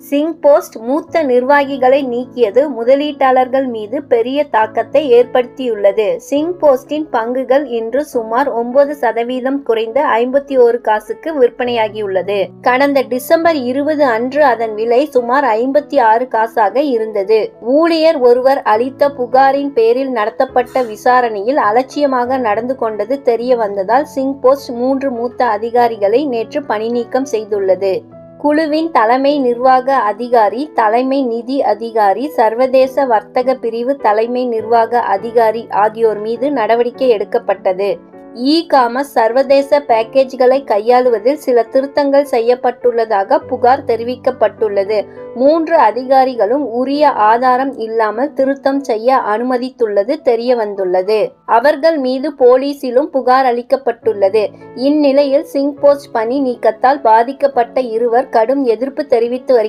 Singh post மூத்த நிர்வாகிகளை நீக்கியது முதலீட்டாளர்கள் மீது பெரிய தாக்கத்தை ஏற்படுத்தியுள்ளது. சிங் போஸ்டின் பங்குகள் இன்று சுமார் 9% குறைந்து 51 காசுக்கு விற்பனையாகியுள்ளது. கடந்த டிசம்பர் 20 அன்று அதன் விலை சுமார் 56 காசாக இருந்தது. ஊழியர் ஒருவர் அளித்த புகாரின் பேரில் நடத்தப்பட்ட விசாரணையில் அலட்சியமாக நடந்து கொண்டது தெரிய வந்ததால் சிங் போஸ்ட் 3 மூத்த அதிகாரிகளை நேற்று பணிநீக்கம் செய்துள்ளது. குழுவின் தலைமை நிர்வாக அதிகாரி, தலைமை நிதி அதிகாரி, சர்வதேச வர்த்தக பிரிவு தலைமை நிர்வாக அதிகாரி ஆகியோர் மீது நடவடிக்கை எடுக்கப்பட்டது. இ-காமர்ஸ் சர்வதேச பேக்கேஜ்களை கையாளுவதில் சில திருத்தங்கள் செய்யப்பட்டுள்ளதாக புகார் தெரிவிக்கப்பட்டுள்ளது. 3 அதிகாரிகளும் உரிய ஆதாரம் இல்லாமல் திருத்தம் செய்ய அனுமதித்துள்ளது தெரியவந்துள்ளது. அவர்கள் மீது போலீசிலும் புகார் அளிக்கப்பட்டுள்ளது. இந்நிலையில் சிங் போஸ்ட் பணி நீக்கத்தால் பாதிக்கப்பட்ட இருவர் கடும் எதிர்ப்பு தெரிவித்து வருகின்றனர்.